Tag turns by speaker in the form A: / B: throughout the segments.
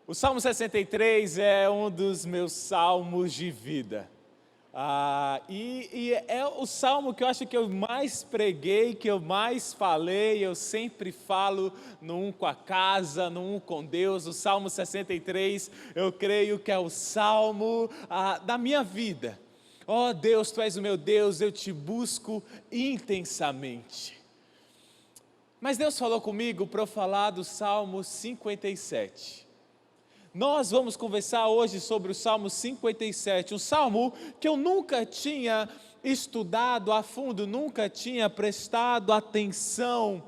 A: O Salmo 63 é um dos meus salmos de vida. E é o salmo que eu acho que eu mais preguei, que eu mais falei, eu sempre falo num com a casa, num com Deus. O Salmo 63, eu creio que é o salmo da minha vida. Ó Deus, Tu és o meu Deus, eu te busco intensamente. Mas Deus falou comigo para eu falar do Salmo 57. Nós vamos conversar hoje sobre o Salmo 57, um salmo que eu nunca tinha estudado a fundo, nunca tinha prestado atenção.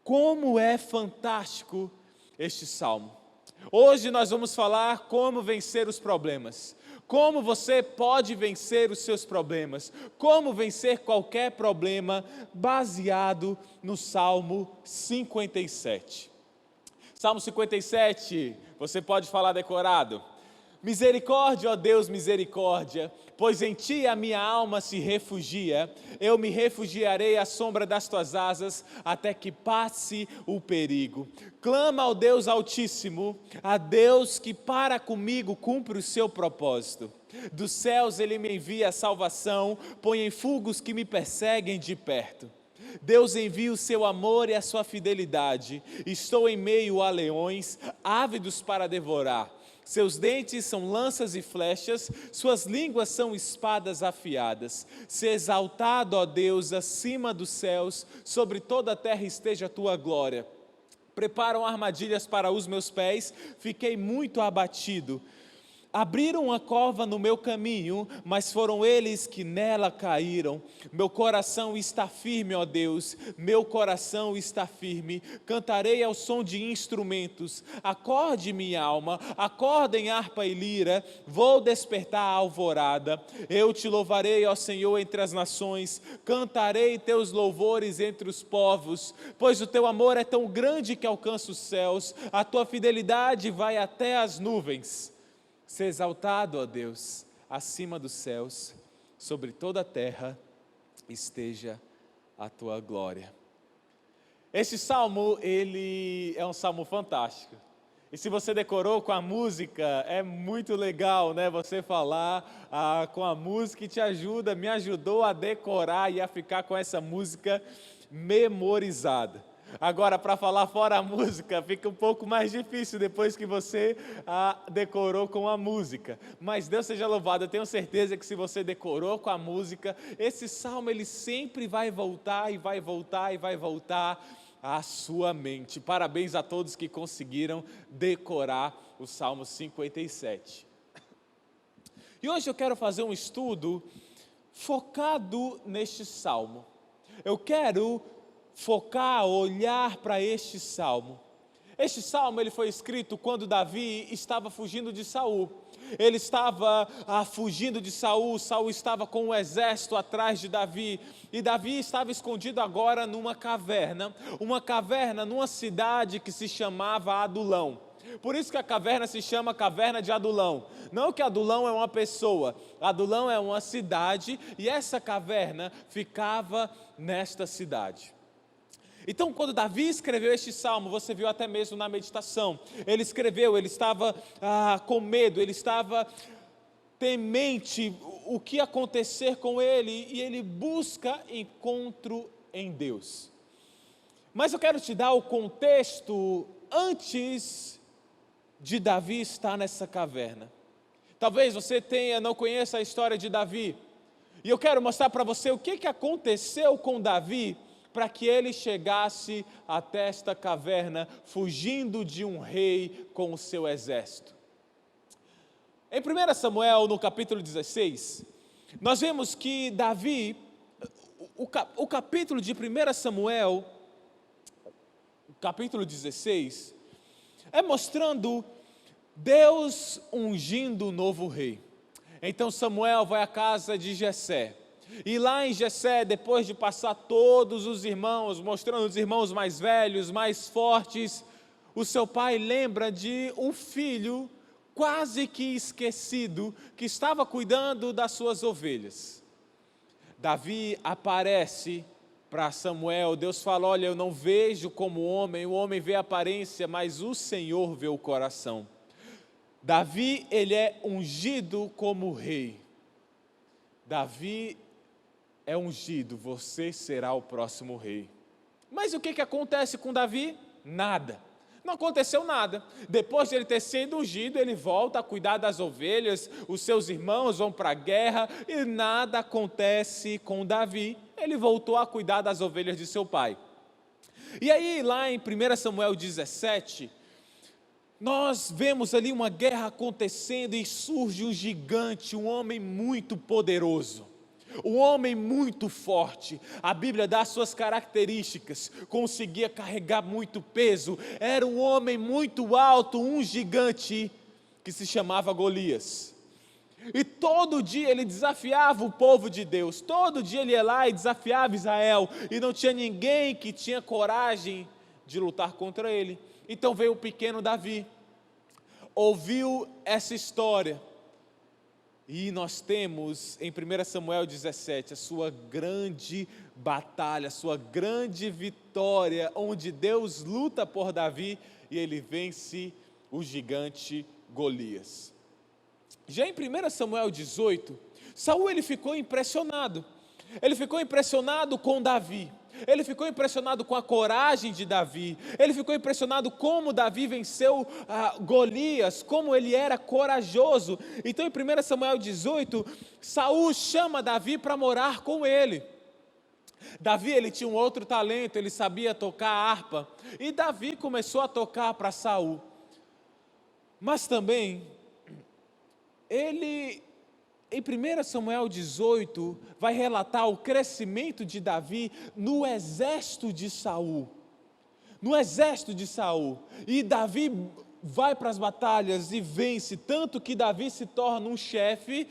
A: Como é fantástico este salmo. Hoje nós vamos falar como vencer os problemas. Como você pode vencer os seus problemas. Como vencer qualquer problema baseado no Salmo 57. Salmo 57, você pode falar decorado. Misericórdia, ó Deus, misericórdia, pois em Ti a minha alma se refugia. Eu me refugiarei à sombra das Tuas asas, até que passe o perigo. Clama ao Deus Altíssimo, a Deus que para comigo cumpre o seu propósito. Dos céus Ele me envia a salvação, põe em fuga os que me perseguem de perto. Deus envia o seu amor e a sua fidelidade. Estou em meio a leões, ávidos para devorar. Seus dentes são lanças e flechas, suas línguas são espadas afiadas. Se exaltado, ó Deus, acima dos céus, sobre toda a terra esteja a tua glória. Preparam armadilhas para os meus pés, fiquei muito abatido. Abriram uma cova no meu caminho, mas foram eles que nela caíram. Meu coração está firme, ó Deus, meu coração está firme. Cantarei ao som de instrumentos. Acorde minha alma, acordem harpa e lira. Vou despertar a alvorada. Eu te louvarei, ó Senhor, entre as nações. Cantarei teus louvores entre os povos. Pois o teu amor é tão grande que alcança os céus. A tua fidelidade vai até as nuvens. Ser exaltado, ó Deus, acima dos céus, sobre toda a terra, esteja a tua glória. Este salmo, ele é um salmo fantástico. E se você decorou com a música, é muito legal, né? Você falar com a música e te ajuda, me ajudou a decorar e a ficar com essa música memorizada. Agora, para falar fora a música, fica um pouco mais difícil depois que você decorou com a música. Mas Deus seja louvado, eu tenho certeza que se você decorou com a música, esse salmo ele sempre vai voltar e vai voltar e vai voltar à sua mente. Parabéns a todos que conseguiram decorar o Salmo 57. E hoje eu quero fazer um estudo focado neste salmo. Eu quero focar, olhar para este salmo. Este salmo ele foi escrito quando Davi estava fugindo de Saul. Ele estava fugindo de Saul, Saul estava com um exército atrás de Davi, e Davi estava escondido agora numa caverna numa cidade que se chamava Adulão. Por isso que a caverna se chama Caverna de Adulão. Não que Adulão é uma pessoa, Adulão é uma cidade, e essa caverna ficava nesta cidade. Então, quando Davi escreveu este salmo, você viu até mesmo na meditação, ele escreveu, ele estava com medo, ele estava temente o que ia acontecer com ele, e ele busca encontro em Deus. Mas eu quero te dar o contexto antes de Davi estar nessa caverna. Talvez você não conheça a história de Davi, e eu quero mostrar para você o que aconteceu com Davi, para que ele chegasse até esta caverna, fugindo de um rei com o seu exército. Em 1 Samuel, no capítulo 16, nós vemos que Davi, o capítulo de 1 Samuel, capítulo 16, é mostrando Deus ungindo o novo rei. Então Samuel vai à casa de Jessé. E lá em Jessé, depois de passar todos os irmãos, mostrando os irmãos mais velhos, mais fortes, o seu pai lembra de um filho quase que esquecido, que estava cuidando das suas ovelhas. Davi aparece para Samuel, Deus fala: olha, eu não vejo como o homem vê a aparência, mas o Senhor vê o coração. Davi, ele é ungido como rei. Davi é ungido, você será o próximo rei. Mas o que acontece com Davi? Nada. Não aconteceu nada. Depois de ele ter sido ungido, ele volta a cuidar das ovelhas, os seus irmãos vão para a guerra e nada acontece com Davi. Ele voltou a cuidar das ovelhas de seu pai. E aí, lá em 1 Samuel 17, nós vemos ali uma guerra acontecendo e surge um gigante, um homem muito poderoso. Um homem muito forte, a Bíblia dá suas características, conseguia carregar muito peso, era um homem muito alto, um gigante que se chamava Golias. E todo dia ele desafiava o povo de Deus, todo dia ele ia lá e desafiava Israel, e não tinha ninguém que tinha coragem de lutar contra ele. Então veio o pequeno Davi, ouviu essa história, e nós temos em 1 Samuel 17 a sua grande batalha, a sua grande vitória, onde Deus luta por Davi e ele vence o gigante Golias. Já em 1 Samuel 18, Saul ele ficou impressionado com Davi. Ele ficou impressionado com a coragem de Davi, ele ficou impressionado como Davi venceu Golias, como ele era corajoso. Então em 1 Samuel 18, Saul chama Davi para morar com ele. Davi ele tinha um outro talento, ele sabia tocar harpa, e Davi começou a tocar para Saul. Mas também, ele... Em 1 Samuel 18, vai relatar o crescimento de Davi no exército de Saul. No exército de Saul. E Davi vai para as batalhas e vence, tanto que Davi se torna um chefe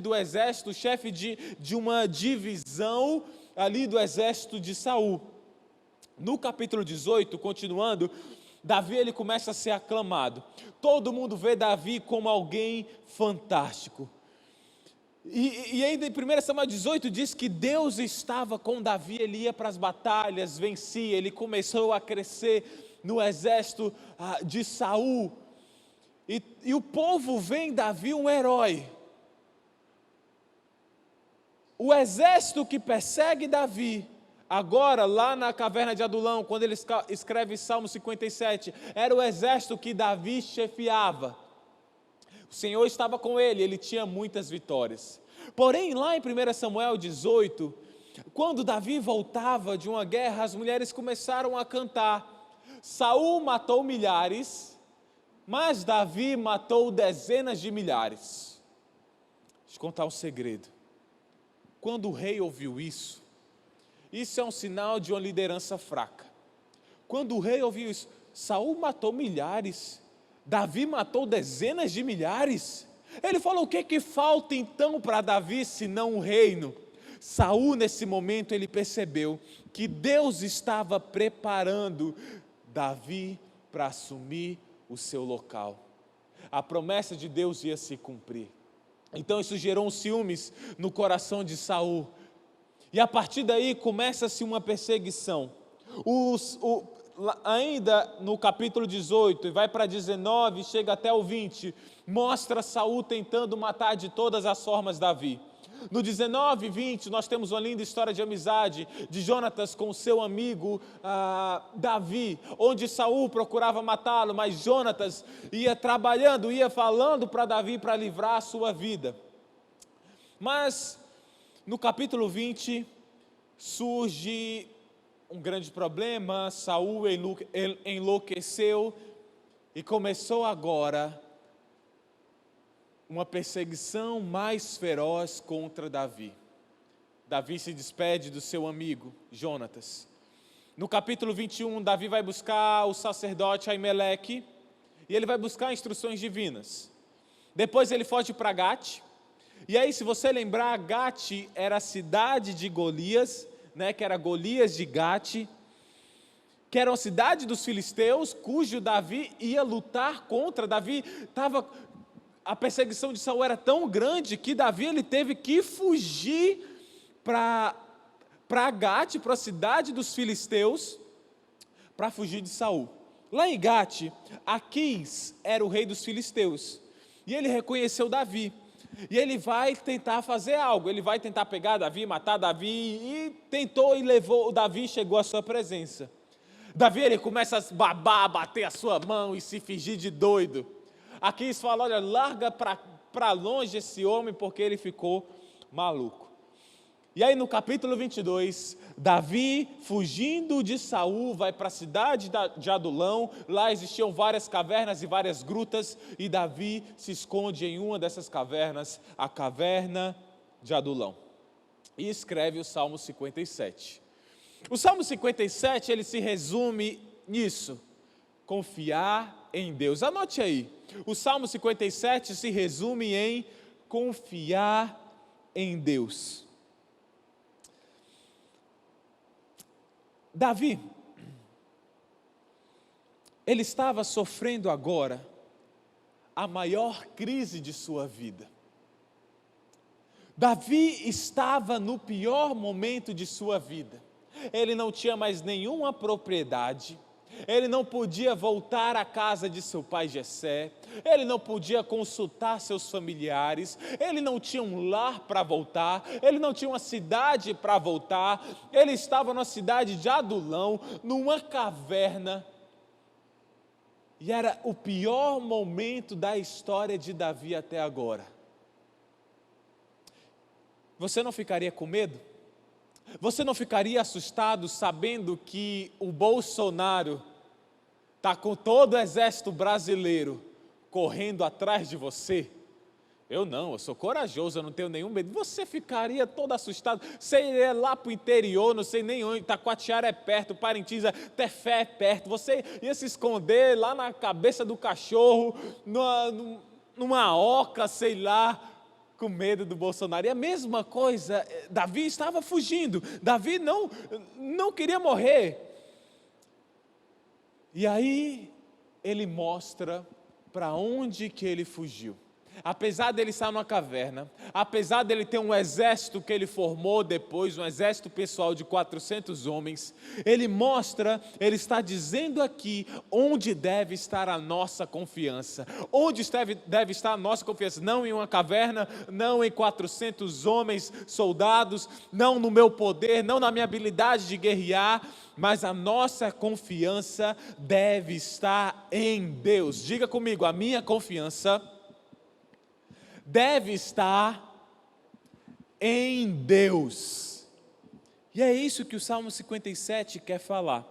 A: do exército, chefe de uma divisão ali do exército de Saul. No capítulo 18, continuando, Davi ele começa a ser aclamado. Todo mundo vê Davi como alguém fantástico. E ainda em 1 Samuel 18 diz que Deus estava com Davi, ele ia para as batalhas, vencia, ele começou a crescer no exército de Saul, e o povo vê em Davi um herói. O exército que persegue Davi, agora lá na caverna de Adulão, quando ele escreve Salmo 57, era o exército que Davi chefiava. O Senhor estava com ele, ele tinha muitas vitórias. Porém, lá em 1 Samuel 18, quando Davi voltava de uma guerra, as mulheres começaram a cantar: Saul matou milhares, mas Davi matou dezenas de milhares. Deixa eu contar um segredo. Quando o rei ouviu isso é um sinal de uma liderança fraca. Quando o rei ouviu isso, Saul matou milhares, Davi matou dezenas de milhares. Ele falou: o que falta então para Davi senão um reino? Saul nesse momento ele percebeu que Deus estava preparando Davi para assumir o seu local. A promessa de Deus ia se cumprir. Então isso gerou um ciúmes no coração de Saul. E a partir daí começa-se uma perseguição. Ainda no capítulo 18, e vai para 19, chega até o 20, mostra Saul tentando matar de todas as formas Davi. No 19 e 20, nós temos uma linda história de amizade de Jonatas com seu amigo Davi, onde Saul procurava matá-lo, mas Jonatas ia trabalhando, ia falando para Davi para livrar a sua vida. Mas no capítulo 20 surge um grande problema. Saul enlouqueceu e começou agora uma perseguição mais feroz contra Davi. Davi se despede do seu amigo Jonatas. No capítulo 21, Davi vai buscar o sacerdote Aimeleque e ele vai buscar instruções divinas. Depois ele foge para Gate. E aí, se você lembrar, Gate era a cidade de Golias, que era Golias de Gate, que era uma cidade dos filisteus, cujo Davi ia lutar contra. A perseguição de Saul era tão grande que Davi ele teve que fugir para para Gate, para a cidade dos filisteus, para fugir de Saul. Lá em Gate, Aquis era o rei dos filisteus, e ele reconheceu Davi, e ele vai tentar fazer algo, ele vai tentar pegar Davi, matar Davi, e tentou e levou, Davi chegou à sua presença. Davi, ele começa a babar, a bater a sua mão e se fingir de doido. Aquis fala, olha, larga para longe esse homem, porque ele ficou maluco. E aí no capítulo 22, Davi, fugindo de Saul, vai para a cidade de Adulão. Lá existiam várias cavernas e várias grutas, e Davi se esconde em uma dessas cavernas, a caverna de Adulão, e escreve o Salmo 57. O Salmo 57, ele se resume nisso: confiar em Deus. Anote aí, o Salmo 57 se resume em confiar em Deus. Davi, ele estava sofrendo agora a maior crise de sua vida. Davi estava no pior momento de sua vida. Ele não tinha mais nenhuma propriedade, ele não podia voltar à casa de seu pai Jessé, ele não podia consultar seus familiares, ele não tinha um lar para voltar, ele não tinha uma cidade para voltar, ele estava na cidade de Adulão, numa caverna, e era o pior momento da história de Davi até agora. Você não ficaria com medo? Você não ficaria assustado sabendo que o Bolsonaro está com todo o exército brasileiro correndo atrás de você? Eu não, eu sou corajoso, eu não tenho nenhum medo. Você ficaria todo assustado, você iria lá para o interior, não sei nem onde, Taquatiara é perto, Parintins, Tefé é perto, você ia se esconder lá na cabeça do cachorro, numa oca, sei lá, com medo do Bolsonaro. E a mesma coisa, Davi estava fugindo, Davi não queria morrer. E aí ele mostra para onde que ele fugiu. Apesar dele estar numa caverna, apesar dele ter um exército que ele formou depois, um exército pessoal de 400 homens, ele está dizendo aqui onde deve estar a nossa confiança. Onde deve estar a nossa confiança? Não em uma caverna, não em 400 homens, soldados, não no meu poder, não na minha habilidade de guerrear, mas a nossa confiança deve estar em Deus. Diga comigo, a minha confiança deve estar em Deus. E é isso que o Salmo 57 quer falar.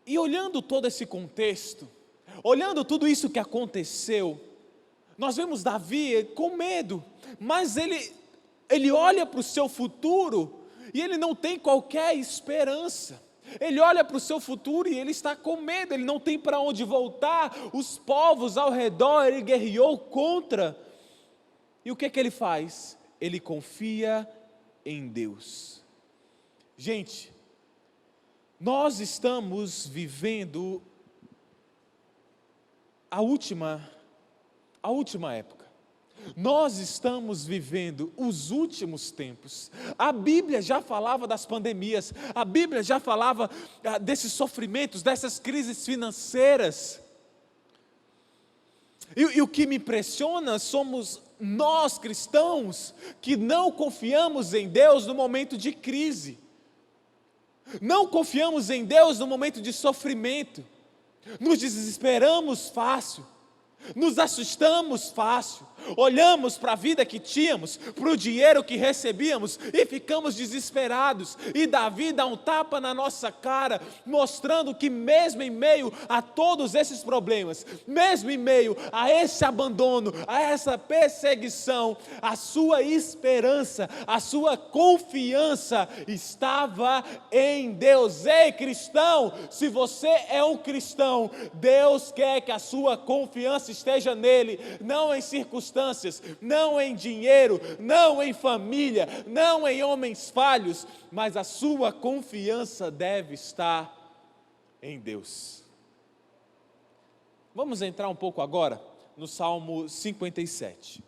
A: E olhando todo esse contexto, olhando tudo isso que aconteceu, nós vemos Davi com medo, mas ele olha para o seu futuro e ele não tem qualquer esperança. Ele olha para o seu futuro e ele está com medo, ele não tem para onde voltar, os povos ao redor ele guerreou contra. E o que ele faz? Ele confia em Deus. Gente, nós estamos vivendo a última época. Nós estamos vivendo os últimos tempos. A Bíblia já falava das pandemias, a Bíblia já falava desses sofrimentos, dessas crises financeiras. E o que me impressiona somos nós cristãos que não confiamos em Deus no momento de crise. Não confiamos em Deus no momento de sofrimento. Nos desesperamos fácil. Nos assustamos fácil, olhamos para a vida que tínhamos, para o dinheiro que recebíamos e ficamos desesperados. E Davi dá um tapa na nossa cara, mostrando que mesmo em meio a todos esses problemas, mesmo em meio a esse abandono, a essa perseguição, a sua esperança, a sua confiança estava em Deus. Ei, cristão, se você é um cristão, Deus quer que a sua confiança esteja nele, não em circunstâncias, não em dinheiro, não em família, não em homens falhos, mas a sua confiança deve estar em Deus. Vamos entrar um pouco agora no Salmo 57.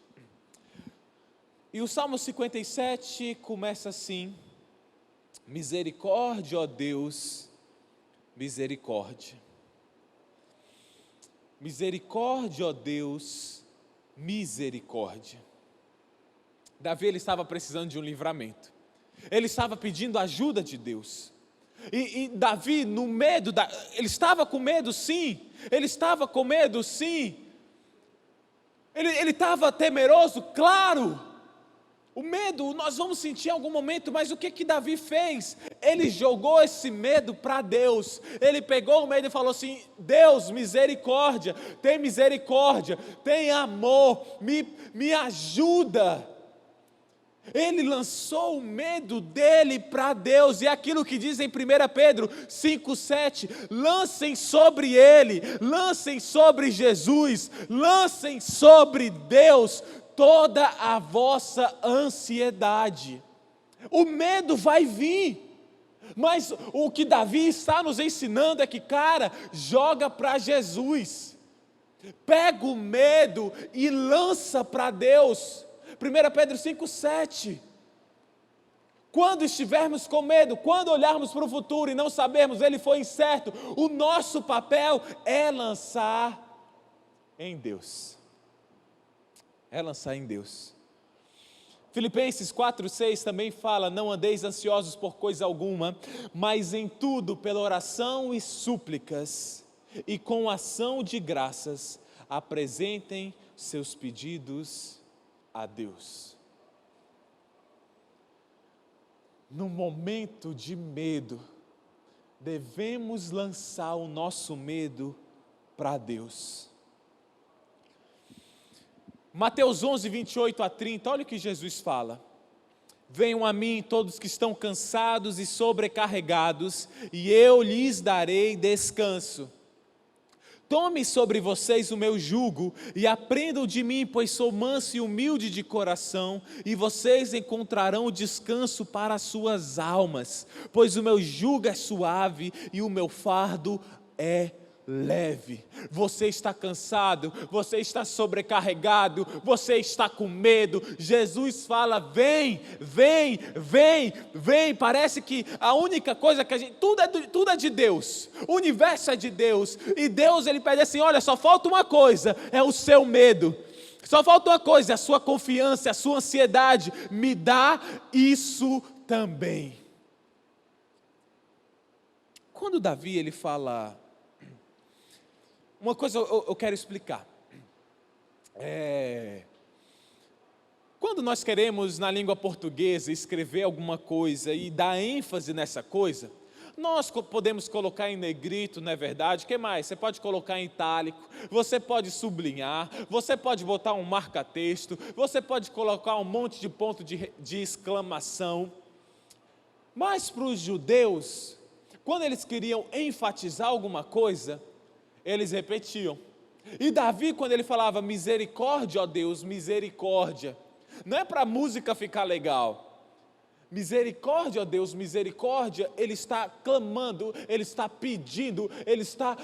A: E o Salmo 57 começa assim: misericórdia, ó Deus, misericórdia. Misericórdia, ó Deus, misericórdia. Davi, ele estava precisando de um livramento. Ele estava pedindo a ajuda de Deus. E Davi, no medo, ele estava com medo, sim. Ele estava com medo, sim. Ele estava temeroso, claro. O medo nós vamos sentir em algum momento, mas o que Davi fez? Ele jogou esse medo para Deus. Ele pegou o medo e falou assim: Deus, misericórdia, tem amor, me ajuda. Ele lançou o medo dele para Deus, e aquilo que diz em 1 Pedro 5,7, lancem sobre ele, lancem sobre Jesus, lancem sobre Deus toda a vossa ansiedade. O medo vai vir, mas o que Davi está nos ensinando é que, cara, joga para Jesus, pega o medo e lança para Deus. 1 Pedro 5,7, quando estivermos com medo, quando olharmos para o futuro e não sabermos, ele foi incerto, o nosso papel é lançar em Deus. É lançar em Deus. Filipenses 4,6 também fala: não andeis ansiosos por coisa alguma, mas em tudo, pela oração e súplicas, e com ação de graças, apresentem seus pedidos a Deus. No momento de medo, devemos lançar o nosso medo para Deus. Mateus 11, 28 a 30, olha o que Jesus fala: venham a mim todos que estão cansados e sobrecarregados, e eu lhes darei descanso. Tome sobre vocês o meu jugo e aprendam de mim, pois sou manso e humilde de coração, e vocês encontrarão descanso para as suas almas, pois o meu jugo é suave e o meu fardo é leve. Você está cansado, você está sobrecarregado, você está com medo. Jesus fala: vem, vem, vem, vem. Parece que a única coisa que a gente, tudo é de Deus, o universo é de Deus, e Deus, ele pede assim: olha, só falta uma coisa, é o seu medo. Só falta uma coisa, a sua confiança, a sua ansiedade. Me dá isso também. Quando Davi, ele fala, uma coisa eu quero explicar. Quando nós queremos, na língua portuguesa, escrever alguma coisa e dar ênfase nessa coisa, nós podemos colocar em negrito, não é verdade? O que mais? Você pode colocar em itálico, você pode sublinhar, você pode botar um marca-texto, você pode colocar um monte de ponto de exclamação. Mas para os judeus, quando eles queriam enfatizar alguma coisa, eles repetiam. E Davi, quando ele falava misericórdia, ó Deus, misericórdia, não é para a música ficar legal. Misericórdia, ó Deus, misericórdia, ele está clamando, ele está pedindo, ele está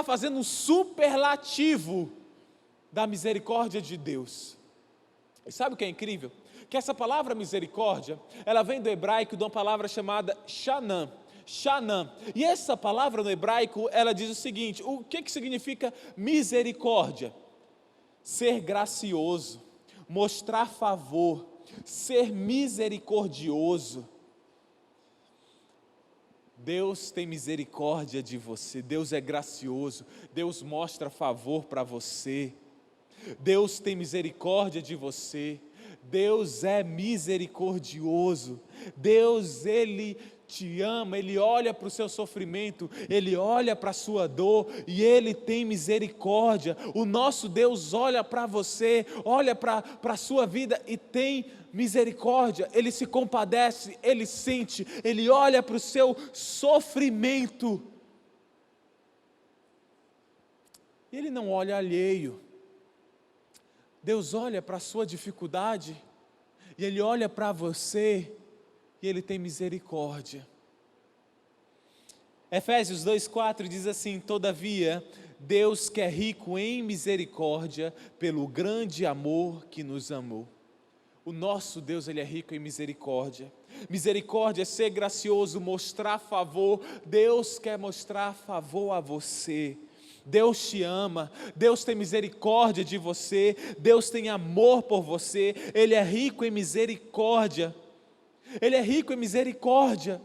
A: fazendo um superlativo da misericórdia de Deus. E sabe o que é incrível? Que essa palavra misericórdia, ela vem do hebraico de uma palavra chamada Shanam. Shanam. E essa palavra no hebraico, ela diz o seguinte: o que significa misericórdia? Ser gracioso, mostrar favor, ser misericordioso. Deus tem misericórdia de você, Deus é gracioso, Deus mostra favor para você, Deus tem misericórdia de você, Deus é misericordioso, Deus, Ele te ama, Ele olha para o seu sofrimento, Ele olha para a sua dor e Ele tem misericórdia. O nosso Deus olha para você, olha para a sua vida e tem misericórdia. Ele se compadece, Ele sente, Ele olha para o seu sofrimento. E Ele não olha alheio. Deus olha para a sua dificuldade e Ele olha para você e Ele tem misericórdia. Efésios 2,4 diz assim: todavia, Deus que é rico em misericórdia, pelo grande amor que nos amou. O nosso Deus, Ele é rico em misericórdia. Misericórdia é ser gracioso, mostrar favor. Deus quer mostrar favor a você. Deus te ama, Deus tem misericórdia de você, Deus tem amor por você, Ele é rico em misericórdia. Ele é rico em misericórdia.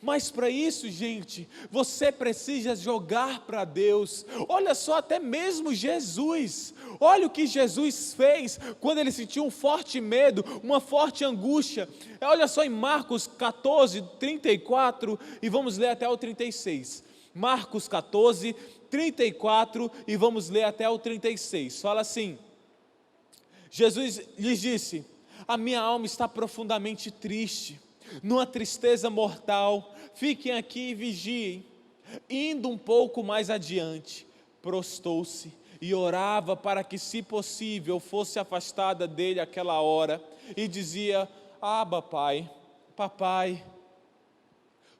A: Mas para isso, gente, você precisa jogar para Deus. Olha só, até mesmo Jesus, olha o que Jesus fez quando ele sentiu um forte medo, uma forte angústia. Olha só em Marcos 14, 34 e vamos ler até o 36. Marcos 14, 34 e vamos ler até o 36. Fala assim: Jesus lhes disse: a minha alma está profundamente triste, numa tristeza mortal, fiquem aqui e vigiem. Indo um pouco mais adiante, prostou-se e orava para que, se possível, fosse afastada dele aquela hora, e dizia: Abba, Pai, Papai,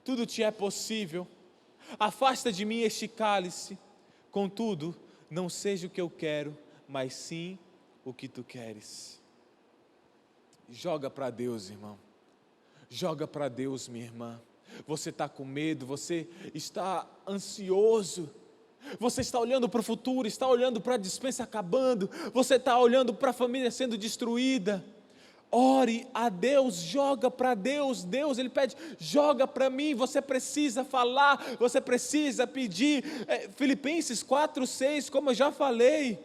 A: tudo te é possível, afasta de mim este cálice, contudo, não seja o que eu quero, mas sim o que tu queres. Joga para Deus, irmão. Joga para Deus, minha irmã. Você está com medo, você está ansioso, você está olhando para o futuro, está olhando para a despensa acabando, você está olhando para a família sendo destruída. Ore a Deus, joga para Deus. Deus, Ele pede: joga para mim. Você precisa falar, você precisa pedir. Filipenses 4:6, como eu já falei,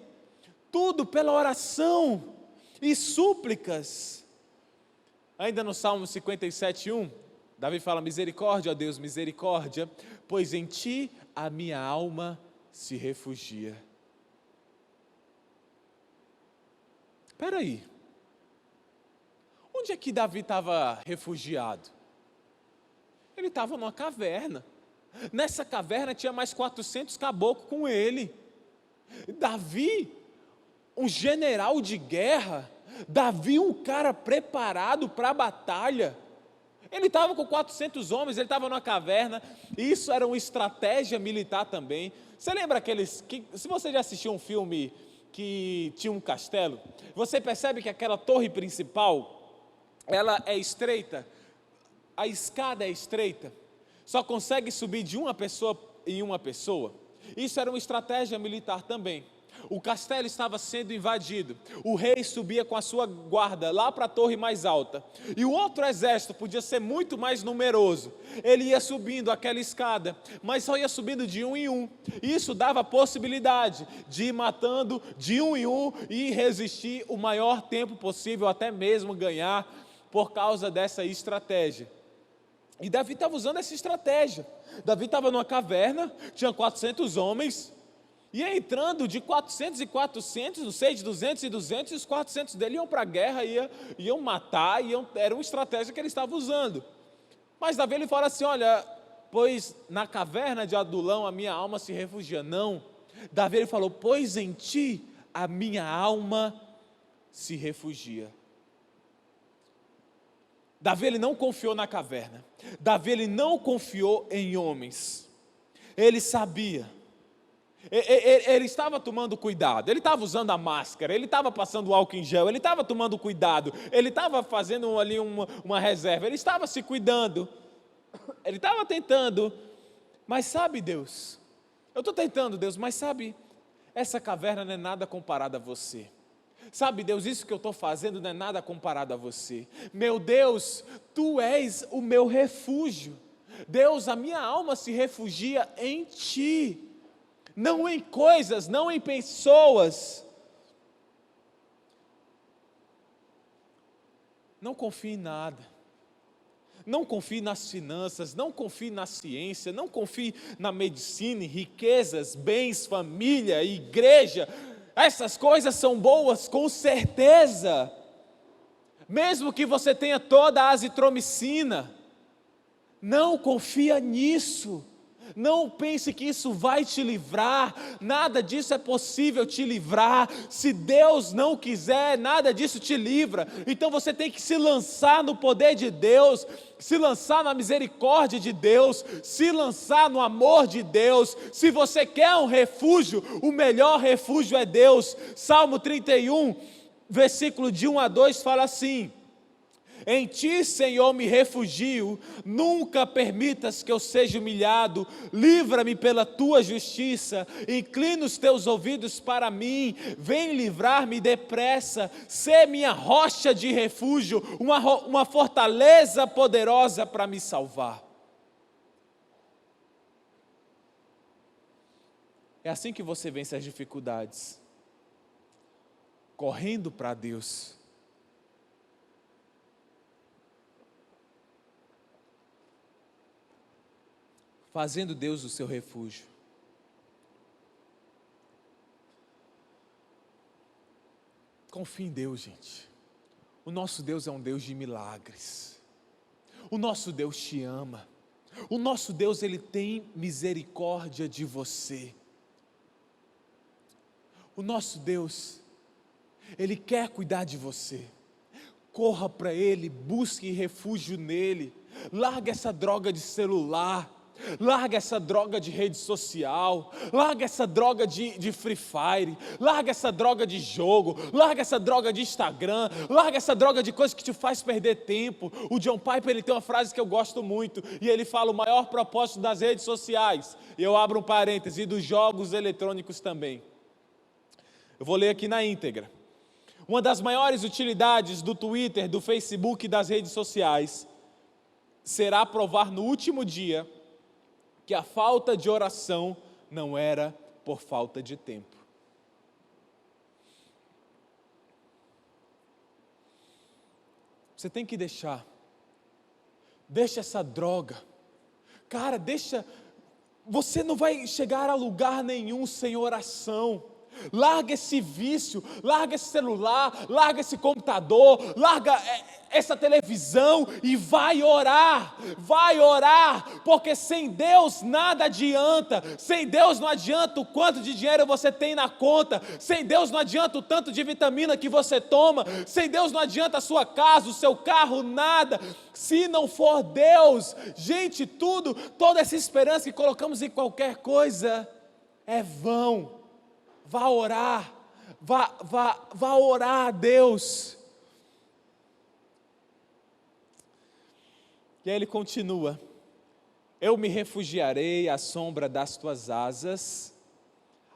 A: tudo pela oração e súplicas. Ainda no Salmo 57:1, Davi fala: misericórdia, ó Deus, misericórdia, pois em ti a minha alma se refugia. Espera aí, onde é que Davi estava refugiado? Ele estava numa caverna. Nessa caverna tinha mais 400 caboclos com ele. Davi, um general de guerra, Davi, um cara preparado para a batalha. Ele estava com 400 homens, ele estava numa caverna. Isso era uma estratégia militar também. Você lembra aqueles se você já assistiu um filme que tinha um castelo, você percebe que aquela torre principal, ela é estreita, a escada é estreita, só consegue subir de uma pessoa em uma pessoa. Isso era uma estratégia militar também. O castelo estava sendo invadido, o rei subia com a sua guarda lá para a torre mais alta, e o outro exército podia ser muito mais numeroso. Ele ia subindo aquela escada, mas só ia subindo de um em um. Isso dava a possibilidade de ir matando de um em um e resistir o maior tempo possível, até mesmo ganhar, por causa dessa estratégia. E Davi estava usando essa estratégia. Davi estava numa caverna, tinha 400 homens, ia entrando de 400 e 400, não sei, de 200 e 200, e os 400 dele iam para a guerra, iam matar, era uma estratégia que ele estava usando. Mas Davi, ele fala assim: olha, pois na caverna de Adulão a minha alma se refugia. Não, Davi, ele falou: pois em ti a minha alma se refugia. Davi, ele não confiou na caverna. Davi, ele não confiou em homens. Ele sabia. Ele estava tomando cuidado, ele estava usando a máscara, ele estava passando o álcool em gel, ele estava tomando cuidado, ele estava fazendo ali uma reserva, ele estava se cuidando, ele estava tentando. Mas sabe, Deus, eu estou tentando, Deus, mas sabe, essa caverna não é nada comparada a você. Sabe, Deus, isso que eu estou fazendo não é nada comparado a você. Meu Deus, Tu és o meu refúgio. Deus, a minha alma se refugia em Ti, não em coisas, não em pessoas. Não confie em nada. Não confie nas finanças, não confie na ciência, não confie na medicina, em riquezas, bens, família, igreja. Essas coisas são boas, com certeza. Mesmo que você tenha toda a azitromicina, não confia nisso. Não pense que isso vai te livrar, nada disso é possível te livrar. Se Deus não quiser, nada disso te livra. Então você tem que se lançar no poder de Deus, se lançar na misericórdia de Deus, se lançar no amor de Deus. Se você quer um refúgio, o melhor refúgio é Deus. Salmo 31, versículo de 1 a 2 fala assim: em ti, Senhor, me refugio, nunca permitas que eu seja humilhado, livra-me pela tua justiça, inclina os teus ouvidos para mim, vem livrar-me depressa, sê minha rocha de refúgio, uma fortaleza poderosa para me salvar. É assim que você vence as dificuldades, correndo para Deus. Fazendo Deus o seu refúgio. Confie em Deus, gente. O nosso Deus é um Deus de milagres. O nosso Deus te ama. O nosso Deus, Ele tem misericórdia de você. O nosso Deus, Ele quer cuidar de você. Corra para Ele, busque refúgio nele. Larga essa droga de celular. Larga essa droga de rede social, larga essa droga de Free Fire, larga essa droga de jogo, larga essa droga de Instagram, larga essa droga de coisa que te faz perder tempo. O John Piper, ele tem uma frase que eu gosto muito, e ele fala: o maior propósito das redes sociais, e eu abro um parêntese, e dos jogos eletrônicos também. Eu vou ler aqui na íntegra. Uma das maiores utilidades do Twitter, do Facebook e das redes sociais será provar no último dia que a falta de oração não era por falta de tempo. Você tem que deixa essa droga, cara, você não vai chegar a lugar nenhum sem oração. Larga esse vício, larga esse celular, larga esse computador, larga essa televisão e vai orar, porque sem Deus nada adianta. Sem Deus não adianta o quanto de dinheiro você tem na conta, sem Deus não adianta o tanto de vitamina que você toma, sem Deus não adianta a sua casa, o seu carro, nada. Se não for Deus, gente, toda essa esperança que colocamos em qualquer coisa é vão. Vá orar, vá orar a Deus. E aí ele continua: eu me refugiarei à sombra das tuas asas,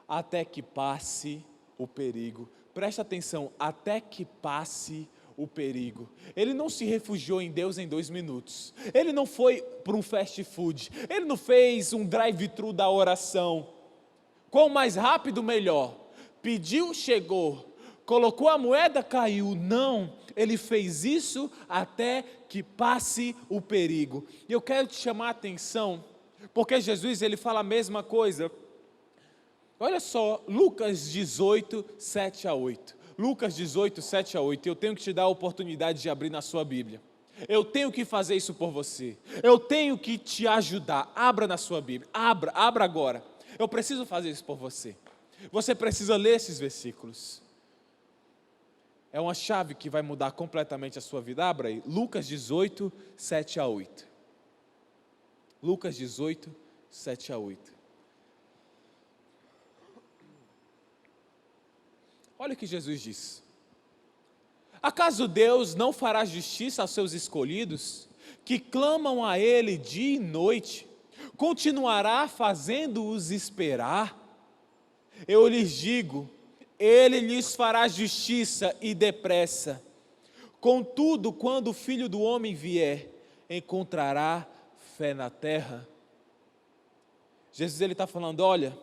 A: até que passe o perigo. Presta atenção, até que passe o perigo. Ele não se refugiou em Deus em 2 minutos. Ele não foi para um fast food. Ele não fez um drive-thru da oração. Quanto mais rápido, melhor. Pediu, chegou. Colocou a moeda, caiu. Não, ele fez isso até que passe o perigo. E eu quero te chamar a atenção, porque Jesus, ele fala a mesma coisa. Olha só, Lucas 18, 7 a 8. Lucas 18, 7 a 8. Eu tenho que te dar a oportunidade de abrir na sua Bíblia. Eu tenho que fazer isso por você. Eu tenho que te ajudar. Abra na sua Bíblia. Abra agora. Eu preciso fazer isso por você. Você precisa ler esses versículos. É uma chave que vai mudar completamente a sua vida. Abra aí, Lucas 18, 7 a 8. Lucas 18, 7 a 8. Olha o que Jesus diz. Acaso Deus não fará justiça aos seus escolhidos, que clamam a Ele dia e noite? Continuará fazendo-os esperar? Eu lhes digo, Ele lhes fará justiça e depressa. Contudo, quando o Filho do Homem vier, encontrará fé na terra? Jesus, ele está falando: olha,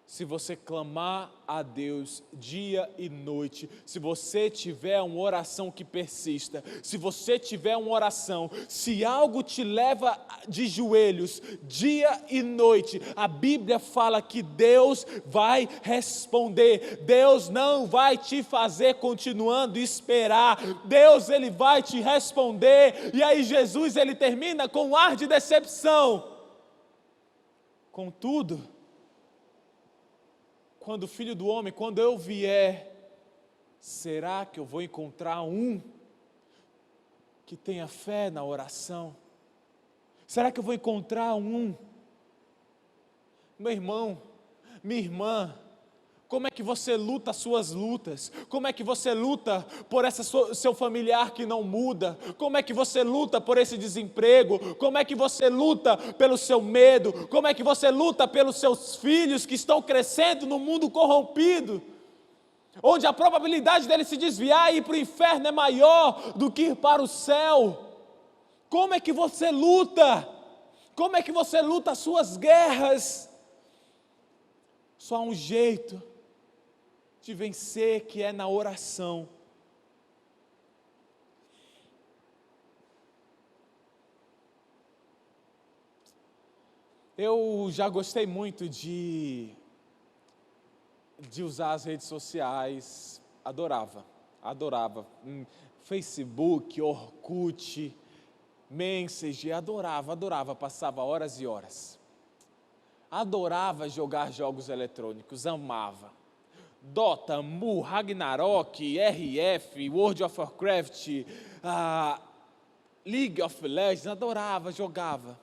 A: se você clamar a Deus dia e noite, se você tiver uma oração que persista, se você tiver uma oração, se algo te leva de joelhos dia e noite, a Bíblia fala que Deus vai responder. Deus não vai te fazer continuando a esperar. Deus, ele vai te responder. E aí Jesus, ele termina com um ar de decepção. Contudo, quando o Filho do Homem, quando eu vier, será que eu vou encontrar um que tenha fé na oração? Será que eu vou encontrar um? Meu irmão, minha irmã, Como é que você luta as suas lutas? Como é que você luta por seu familiar que não muda? Como é que você luta por esse desemprego? Como é que você luta pelo seu medo? Como é que você luta pelos seus filhos que estão crescendo no mundo corrompido? Onde a probabilidade dele se desviar e ir para o inferno é maior do que ir para o céu. Como é que você luta? Como é que você luta as suas guerras? Só há um jeito de vencer, que é na oração. Eu já gostei muito de usar as redes sociais, adorava. Facebook, Orkut, Messenger, adorava, passava horas e horas. Adorava jogar jogos eletrônicos, amava. Dota, Mu, Ragnarok, RF, World of Warcraft, League of Legends, adorava, jogava.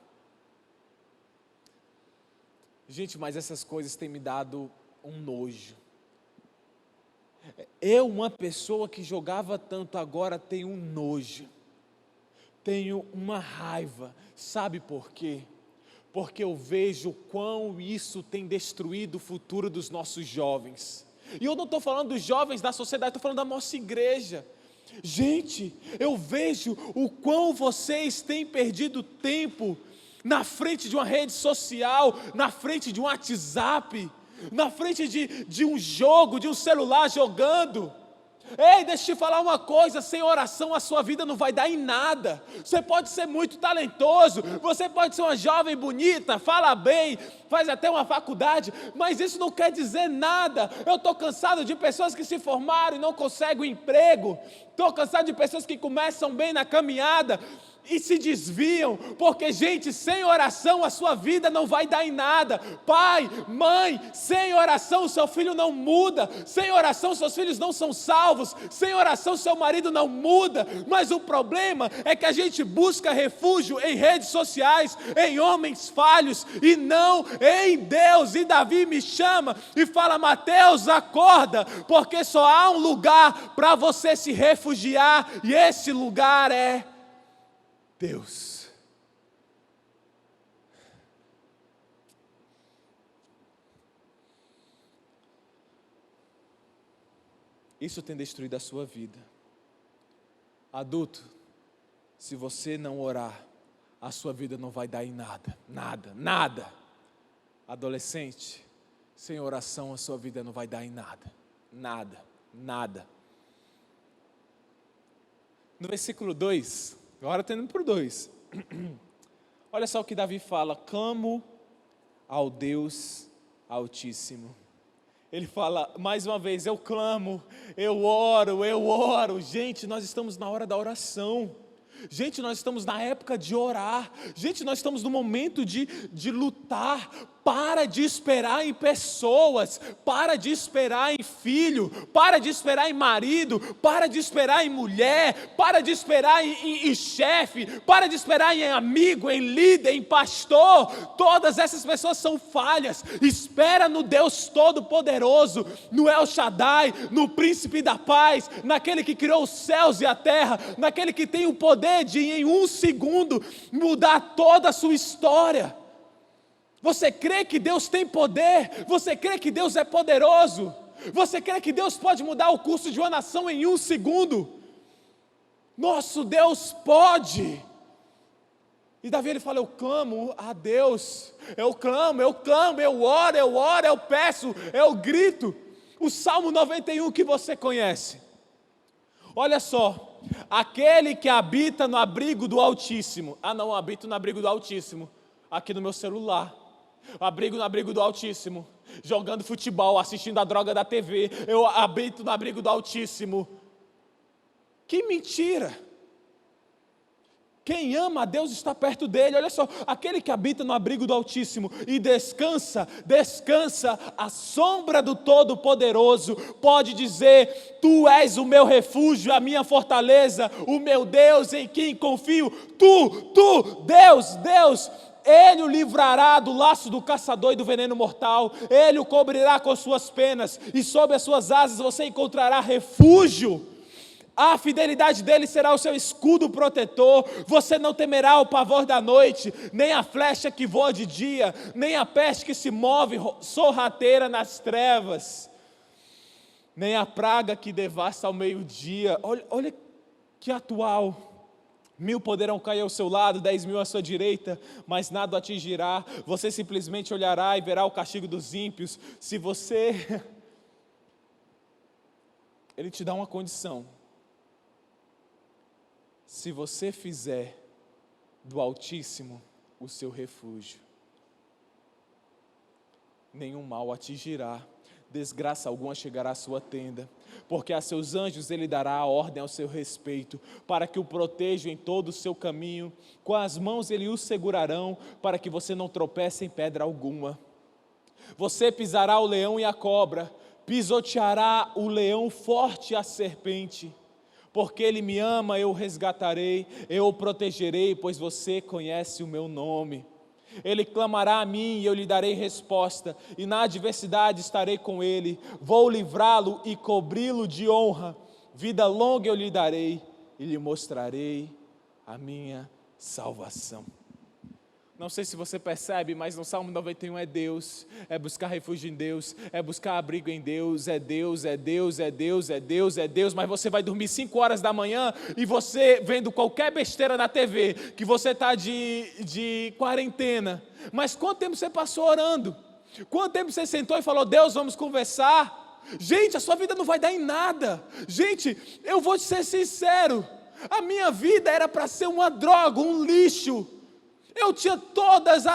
A: Gente, mas essas coisas têm me dado um nojo. Eu, uma pessoa que jogava tanto, agora tenho um nojo. Tenho uma raiva. Sabe por quê? Porque eu vejo quão isso tem destruído o futuro dos nossos jovens. E eu não estou falando dos jovens da sociedade, estou falando da nossa igreja. Gente, eu vejo o quão vocês têm perdido tempo na frente de uma rede social, na frente de um WhatsApp, na frente de um jogo, de um celular jogando. Ei, deixa eu te falar uma coisa, sem oração a sua vida não vai dar em nada. Você pode ser muito talentoso, você pode ser uma jovem bonita, fala bem, faz até uma faculdade, mas isso não quer dizer nada. Eu estou cansado de pessoas que se formaram e não conseguem um emprego. Estou cansado de pessoas que começam bem na caminhada e se desviam, porque, gente, sem oração a sua vida não vai dar em nada. Pai, mãe, sem oração o seu filho não muda, sem oração seus filhos não são salvos, sem oração seu marido não muda. Mas o problema é que a gente busca refúgio em redes sociais, em homens falhos, e não em Deus. E Davi me chama e fala: Mateus, acorda, porque só há um lugar para você se refugiar, e esse lugar é Deus. Isso tem destruído a sua vida. Adulto, se você não orar, a sua vida não vai dar em nada. Adolescente, sem oração a sua vida não vai dar em nada. No versículo 2, agora estou indo para o 2. Olha só o que Davi fala: clamo ao Deus Altíssimo. Ele fala mais uma vez: eu clamo, eu oro. Gente, nós estamos na hora da oração. Gente, nós estamos na época de orar. Gente, nós estamos no momento de lutar. Para de esperar em pessoas, para de esperar em filho, para de esperar em marido, para de esperar em mulher, para de esperar em chefe, para de esperar em amigo, em líder, em pastor. Todas essas pessoas são falhas. Espera no Deus Todo-Poderoso, no El Shaddai, no Príncipe da Paz, naquele que criou os céus e a terra, naquele que tem o poder de em um segundo mudar toda a sua história. Você crê que Deus tem poder? Você crê que Deus é poderoso? Você crê que Deus pode mudar o curso de uma nação em um segundo? Nosso Deus pode. E Davi ele fala: eu clamo a Deus, eu clamo, eu oro, eu peço, eu grito. O Salmo 91 que você conhece. Olha só: aquele que habita no abrigo do Altíssimo. Não, eu habito no abrigo do Altíssimo aqui no meu celular. Abrigo no abrigo do Altíssimo, jogando futebol, assistindo a droga da TV. Eu habito no abrigo do Altíssimo. Que mentira! Quem ama a Deus está perto dele. Olha só: aquele que habita no abrigo do Altíssimo e descansa à sombra do Todo-Poderoso, pode dizer: tu és o meu refúgio, a minha fortaleza, o meu Deus em quem confio. Tu, Deus, Ele o livrará do laço do caçador e do veneno mortal, Ele o cobrirá com suas penas, e sob as suas asas você encontrará refúgio. A fidelidade dele será o seu escudo protetor, você não temerá o pavor da noite, nem a flecha que voa de dia, nem a peste que se move sorrateira nas trevas, nem a praga que devasta ao meio-dia. Olha que atual. 1000 poderão cair ao seu lado, 10.000 à sua direita, mas nada o atingirá. Você simplesmente olhará e verá o castigo dos ímpios. Se você... Ele te dá uma condição. Se você fizer do Altíssimo o seu refúgio, nenhum mal atingirá, desgraça alguma chegará à sua tenda, porque a seus anjos ele dará a ordem ao seu respeito, para que o protejam em todo o seu caminho, com as mãos ele o segurarão, para que você não tropece em pedra alguma. Você pisará o leão e a cobra, pisoteará o leão forte e a serpente. Porque Ele me ama, eu o resgatarei, eu o protegerei, pois você conhece o meu nome. Ele clamará a mim e eu lhe darei resposta, e na adversidade estarei com ele. Vou livrá-lo e cobri-lo de honra. Vida longa eu lhe darei e lhe mostrarei a minha salvação. Não sei se você percebe, mas no Salmo 91 é Deus, é buscar refúgio em Deus, é buscar abrigo em Deus, é Deus, é Deus, é Deus, é Deus, é Deus, mas você vai dormir 5 horas da manhã e você vendo qualquer besteira na TV, que você está de quarentena, mas quanto tempo você passou orando? Quanto tempo você sentou e falou, Deus, vamos conversar? Gente, a sua vida não vai dar em nada. Gente, eu vou te ser sincero, a minha vida era para ser uma droga, um lixo. Eu tinha todas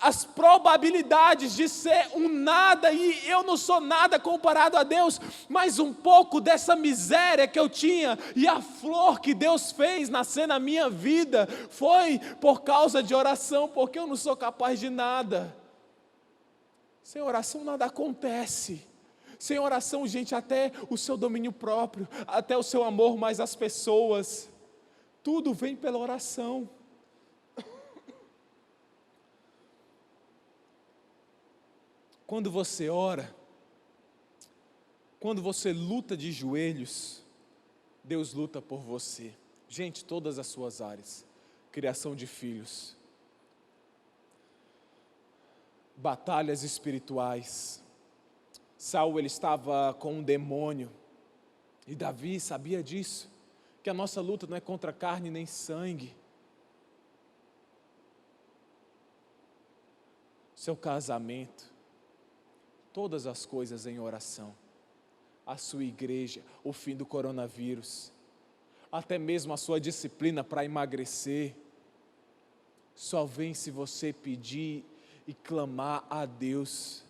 A: as probabilidades de ser um nada, e eu não sou nada comparado a Deus, mas um pouco dessa miséria que eu tinha, e a flor que Deus fez nascer na minha vida, foi por causa de oração, porque eu não sou capaz de nada. Sem oração nada acontece. Sem oração, gente, até o seu domínio próprio, até o seu amor mais às pessoas, tudo vem pela oração. Quando você ora, quando você luta de joelhos, Deus luta por você. Gente, todas as suas áreas, criação de filhos, batalhas espirituais. Saul, ele estava com um demônio, e Davi sabia disso, que a nossa luta não é contra carne nem sangue. Seu casamento, todas as coisas em oração, a sua igreja, o fim do coronavírus, até mesmo a sua disciplina para emagrecer, só vem se você pedir e clamar a Deus.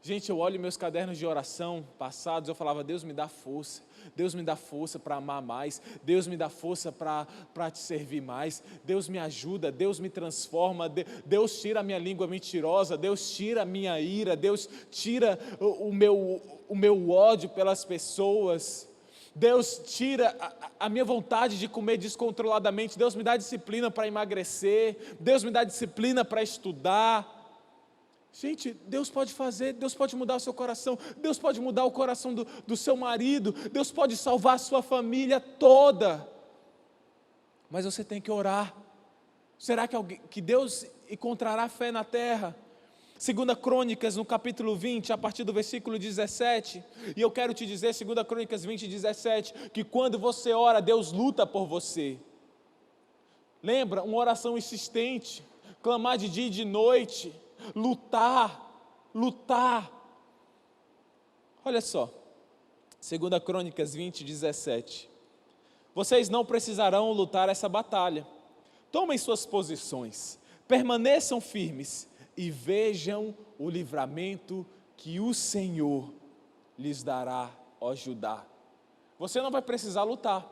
A: Gente, eu olho meus cadernos de oração passados, eu falava, Deus me dá força, Deus me dá força para amar mais, Deus me dá força para te servir mais, Deus me ajuda, Deus me transforma, Deus tira a minha língua mentirosa, Deus tira a minha ira, Deus tira o meu ódio pelas pessoas, Deus tira a minha vontade de comer descontroladamente, Deus me dá disciplina para emagrecer, Deus me dá disciplina para estudar. Gente, Deus pode fazer, Deus pode mudar o seu coração, Deus pode mudar o coração do seu marido, Deus pode salvar a sua família toda, mas você tem que orar. Será que Deus encontrará fé na terra? 2 Crônicas, no capítulo 20, a partir do versículo 17, e eu quero te dizer, 2 Crônicas 20, 17, que quando você ora, Deus luta por você. Lembra? Uma oração insistente, clamar de dia e de noite, lutar. Olha só, 2 Crônicas 20, 17. Vocês não precisarão lutar essa batalha. Tomem suas posições, permaneçam firmes e vejam o livramento que o Senhor lhes dará, ó Judá. Você não vai precisar lutar.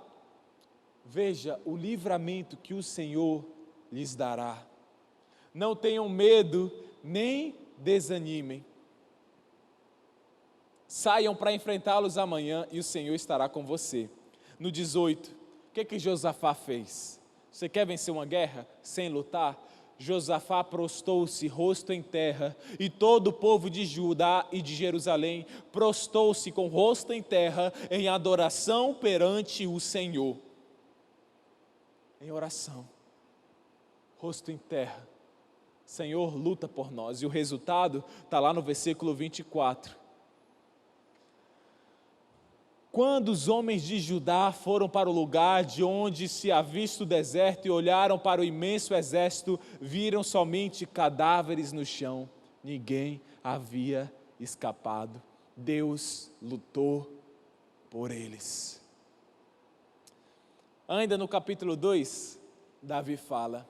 A: Veja o livramento que o Senhor lhes dará. Não tenham medo, nem desanimem. Saiam para enfrentá-los amanhã e o Senhor estará com você. No 18, o que Josafá fez? Você quer vencer uma guerra sem lutar? Josafá prostou-se, rosto em terra, e todo o povo de Judá e de Jerusalém prostou-se com rosto em terra, em adoração perante o Senhor. Em oração, rosto em terra. Senhor, luta por nós. E o resultado está lá no versículo 24. Quando os homens de Judá foram para o lugar de onde se avista o deserto e olharam para o imenso exército, viram somente cadáveres no chão. Ninguém havia escapado. Deus lutou por eles. Ainda no capítulo 2, Davi fala: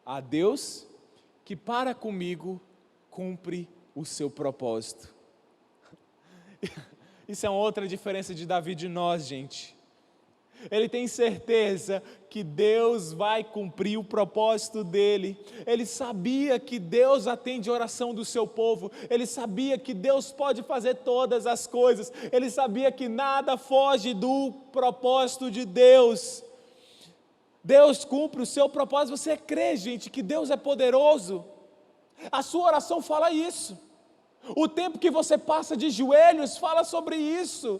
A: a Deus que para comigo cumpre o seu propósito. Isso é uma outra diferença de Davi de nós, gente. Ele tem certeza que Deus vai cumprir o propósito dele. Ele sabia que Deus atende a oração do seu povo. Ele sabia que Deus pode fazer todas as coisas. Ele sabia que nada foge do propósito de Deus. Deus cumpre o seu propósito. Você crê, gente, que Deus é poderoso? A sua oração fala isso. O tempo que você passa de joelhos fala sobre isso.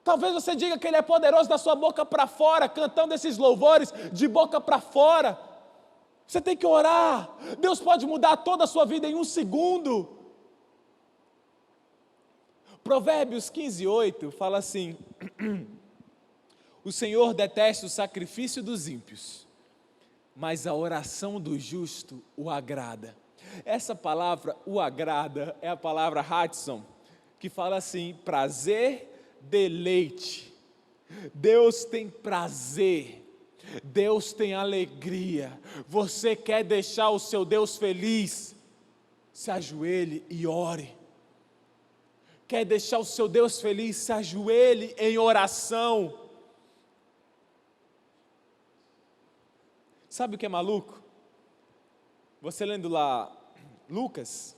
A: Talvez você diga que Ele é poderoso da sua boca para fora, cantando esses louvores de boca para fora. Você tem que orar. Deus pode mudar toda a sua vida em um segundo. Provérbios 15:8 fala assim: o Senhor detesta o sacrifício dos ímpios, mas a oração do justo o agrada. Essa palavra, o agrada, é a palavra Hatson, que fala assim: prazer, deleite. Deus tem prazer, Deus tem alegria. Você quer deixar o seu Deus feliz? Se ajoelhe e ore. Quer deixar o seu Deus feliz? Se ajoelhe em oração. Sabe o que é maluco? Você lendo lá Lucas,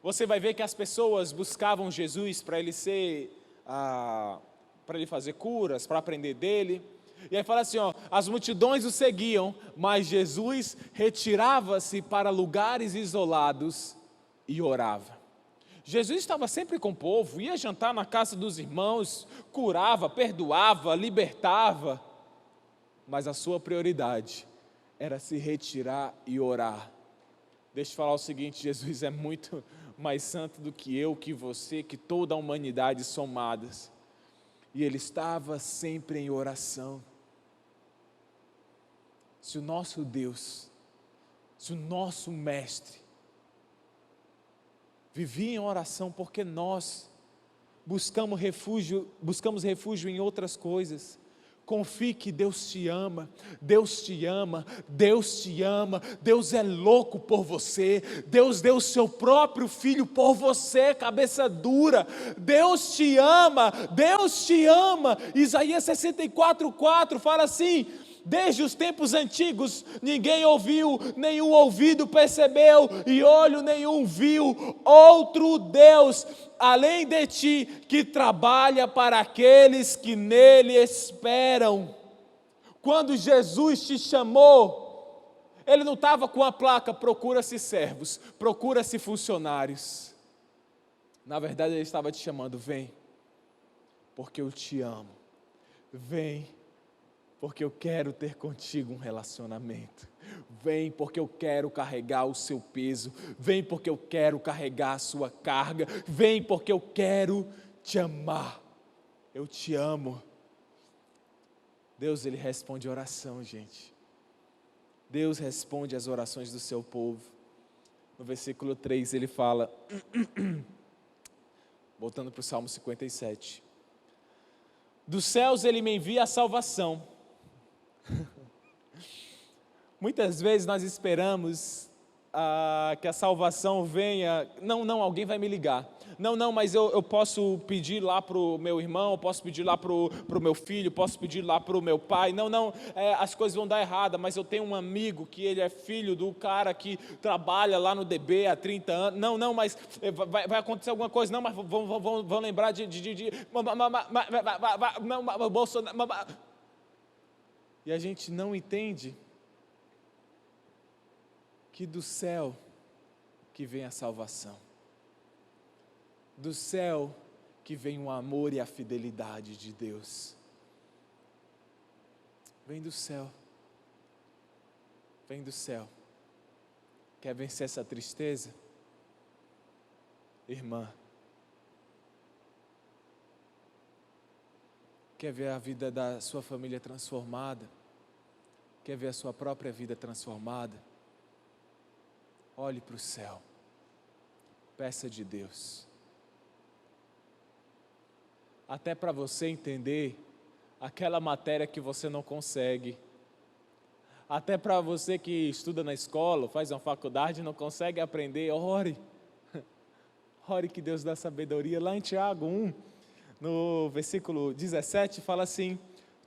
A: você vai ver que as pessoas buscavam Jesus para ele para ele fazer curas, para aprender dele. E aí fala assim, as multidões o seguiam, mas Jesus retirava-se para lugares isolados e orava. Jesus estava sempre com o povo, ia jantar na casa dos irmãos, curava, perdoava, libertava, mas a sua prioridade era se retirar e orar. Deixa eu falar o seguinte: Jesus é muito mais santo do que eu, que você, que toda a humanidade somadas. E Ele estava sempre em oração. Se o nosso Deus, se o nosso Mestre vivia em oração, porque nós buscamos refúgio em outras coisas. Confie que Deus te ama, Deus te ama, Deus te ama, Deus é louco por você, Deus deu o seu próprio filho por você, cabeça dura, Deus te ama, Deus te ama. Isaías 64:4 fala assim: desde os tempos antigos ninguém ouviu, nenhum ouvido percebeu e olho nenhum viu outro Deus além de ti, que trabalha para aqueles que nele esperam. Quando Jesus te chamou, Ele não estava com a placa: procura-se servos, procura-se funcionários. Na verdade Ele estava te chamando: vem, porque eu te amo, vem, porque eu quero ter contigo um relacionamento. Vem porque eu quero carregar o seu peso. Vem porque eu quero carregar a sua carga. Vem porque eu quero te amar. Eu te amo. Deus, Ele responde oração, gente. Deus responde às orações do seu povo. No versículo 3 Ele fala, voltando para o Salmo 57. Dos céus Ele me envia a salvação. Muitas vezes nós esperamos que a salvação venha. Não, alguém vai me ligar. Não, mas eu posso pedir lá para o meu irmão, posso pedir lá para o meu filho, posso pedir lá para o meu pai. Não, as coisas vão dar errada, mas eu tenho um amigo que ele é filho do cara que trabalha lá no DB há 30 anos. Não, mas vai acontecer alguma coisa. Não, mas vão lembrar de Bolsonaro. E a gente não entende que do céu que vem a salvação. Do céu que vem o amor e a fidelidade de Deus. Vem do céu. Vem do céu. Quer vencer essa tristeza? Irmã. Quer ver a vida da sua família transformada? Quer ver a sua própria vida transformada? Olhe para o céu. Peça de Deus. Até para você entender aquela matéria que você não consegue. Até para você que estuda na escola, faz uma faculdade e não consegue aprender, ore. Ore que Deus dá sabedoria. Lá em Tiago 1, no versículo 17, fala assim: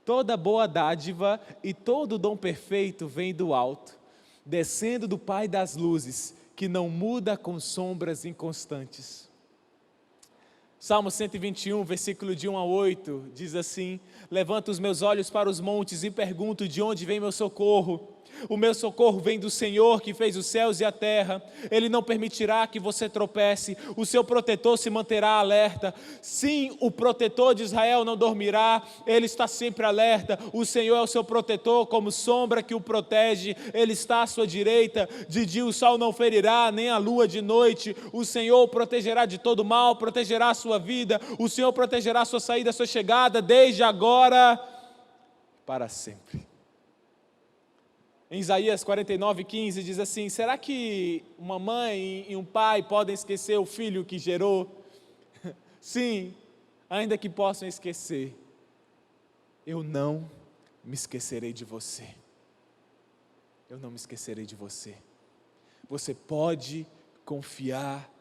A: toda boa dádiva e todo dom perfeito vem do alto, descendo do Pai das luzes, que não muda com sombras inconstantes. Salmo 121, versículo de 1 a 8, diz assim: levanto os meus olhos para os montes e pergunto de onde vem meu socorro. O meu socorro vem do Senhor que fez os céus e a terra. Ele não permitirá que você tropece, o seu protetor se manterá alerta. Sim, o protetor de Israel não dormirá, ele está sempre alerta. O Senhor é o seu protetor, como sombra que o protege, ele está à sua direita. De dia o sol não ferirá, nem a lua de noite. O Senhor o protegerá de todo mal, protegerá a sua vida. O Senhor protegerá a sua saída, a sua chegada, desde agora para sempre. Em Isaías 49:15 diz assim: será que uma mãe e um pai podem esquecer o filho que gerou? Sim, ainda que possam esquecer, eu não me esquecerei de você. Eu não me esquecerei de você. Você pode confiar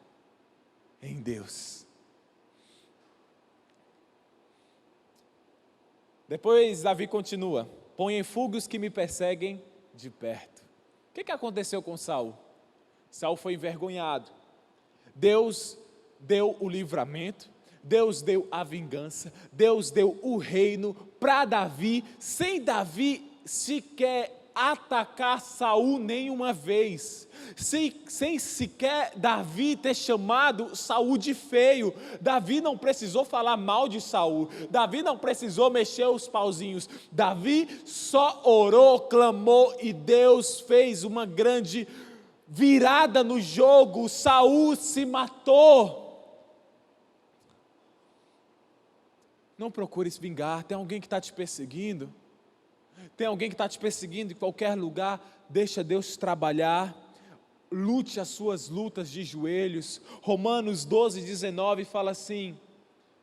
A: em Deus. Depois Davi continua: põe em fuga os que me perseguem de perto. O que aconteceu com Saul? Saul foi envergonhado. Deus deu o livramento, Deus deu a vingança, Deus deu o reino para Davi, sem Davi sequer atacar Saul nenhuma vez, sem sequer Davi ter chamado Saul de feio. Davi não precisou falar mal de Saul, Davi não precisou mexer os pauzinhos, Davi só orou, clamou e Deus fez uma grande virada no jogo. Saul se matou. Não procure se vingar. Tem alguém que está te perseguindo, tem alguém que está te perseguindo em qualquer lugar. Deixa Deus trabalhar, lute as suas lutas de joelhos. Romanos 12:19 fala assim,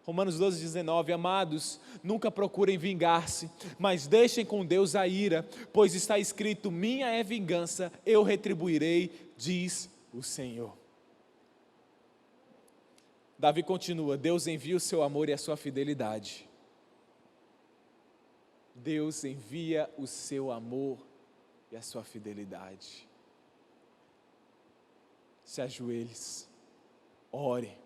A: Romanos 12:19, amados, nunca procurem vingar-se, mas deixem com Deus a ira, pois está escrito: minha é vingança, eu retribuirei, diz o Senhor. Davi continua: Deus envia o seu amor e a sua fidelidade. Deus envia o seu amor e a sua fidelidade. Se ajoelhe, ore,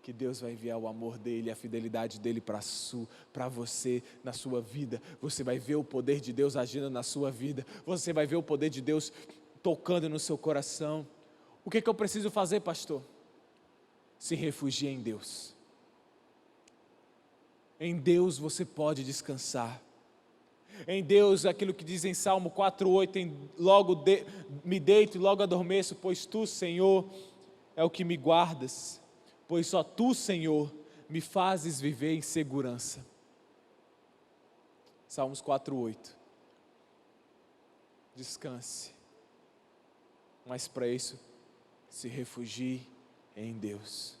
A: que Deus vai enviar o amor dele, a fidelidade dele para você, na sua vida. Você vai ver o poder de Deus agindo na sua vida, você vai ver o poder de Deus tocando no seu coração. O que eu preciso fazer, pastor? Se refugie em Deus. Em Deus você pode descansar. Em Deus, aquilo que diz em Salmo 4:8, me deito e logo adormeço, pois Tu, Senhor, é o que me guardas, pois só Tu, Senhor, me fazes viver em segurança. Salmos 4:8. Descanse, mas para isso, se refugie em Deus.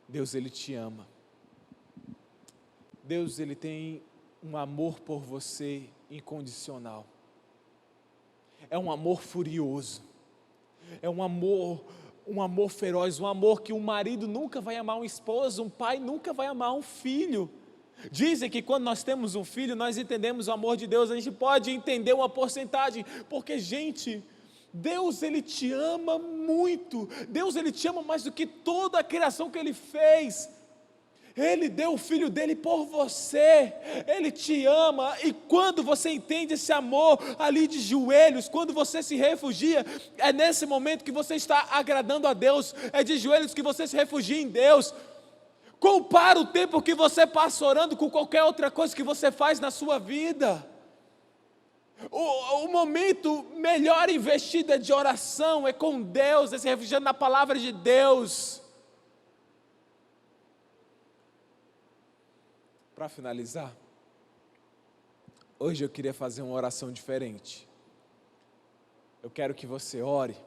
A: Deus, Ele te ama. Deus, Ele tem um amor por você incondicional. É um amor furioso. É um amor feroz, um amor que um marido nunca vai amar uma esposa, um pai nunca vai amar um filho. Dizem que quando nós temos um filho, nós entendemos o amor de Deus. A gente pode entender uma porcentagem, porque, gente, Deus, Ele te ama muito. Deus, Ele te ama mais do que toda a criação que Ele fez. Ele deu o Filho dele por você, Ele te ama, e quando você entende esse amor ali de joelhos, quando você se refugia, é nesse momento que você está agradando a Deus, é de joelhos que você se refugia em Deus. Compara o tempo que você passa orando com qualquer outra coisa que você faz na sua vida. O momento melhor investido é de oração, é com Deus, é se refugiando na palavra de Deus. Para finalizar, hoje eu queria fazer uma oração diferente. Eu quero que você ore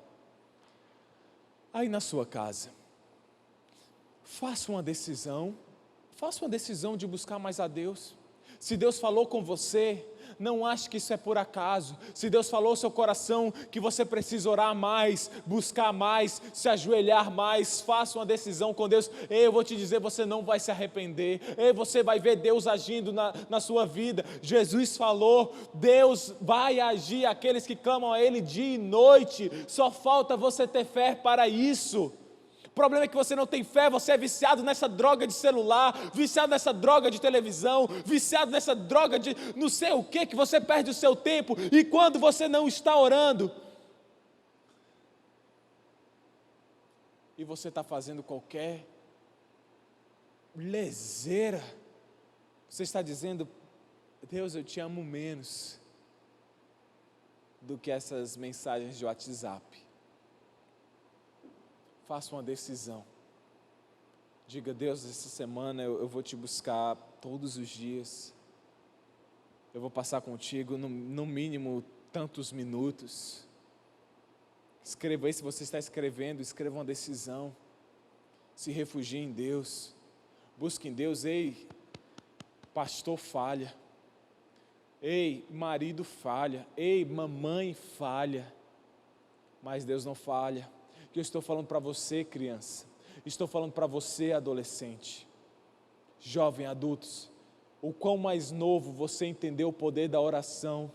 A: aí na sua casa. Faça uma decisão de buscar mais a Deus. Se Deus falou com você, não ache que isso é por acaso. Se Deus falou ao seu coração que você precisa orar mais, buscar mais, se ajoelhar mais, faça uma decisão com Deus. Eu vou te dizer, você não vai se arrepender. Você vai ver Deus agindo na sua vida. Jesus falou, Deus vai agir aqueles que clamam a Ele dia e noite. Só falta você ter fé para isso. O problema é que você não tem fé, você é viciado nessa droga de celular, viciado nessa droga de televisão, viciado nessa droga de não sei o que você perde o seu tempo, e quando você não está orando, e você está fazendo qualquer leseira, você está dizendo, Deus, eu te amo menos do que essas mensagens de WhatsApp. Faça uma decisão. Diga, Deus, essa semana eu vou te buscar todos os dias. Eu vou passar contigo no mínimo tantos minutos. Escreva aí, se você está escrevendo, escreva uma decisão. Se refugie em Deus. Busque em Deus. Ei, pastor falha. Ei, marido falha. Ei, mamãe falha. Mas Deus não falha. Que eu estou falando para você, criança, estou falando para você, adolescente, jovem, adultos, o quão mais novo você entender o poder da oração,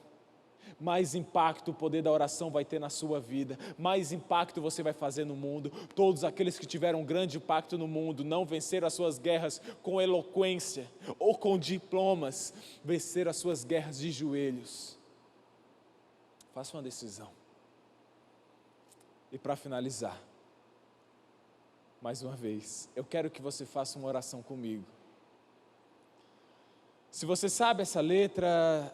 A: mais impacto o poder da oração vai ter na sua vida, mais impacto você vai fazer no mundo. Todos aqueles que tiveram um grande impacto no mundo, não venceram as suas guerras com eloquência ou com diplomas, venceram as suas guerras de joelhos. Faça uma decisão. E para finalizar, mais uma vez, eu quero que você faça uma oração comigo. Se você sabe essa letra,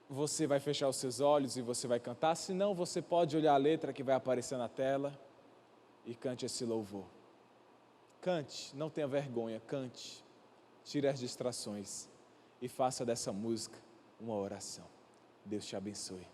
A: você vai fechar os seus olhos e você vai cantar. Se não, você pode olhar a letra que vai aparecer na tela e cante esse louvor. Cante, não tenha vergonha, cante. Tire as distrações e faça dessa música uma oração. Deus te abençoe.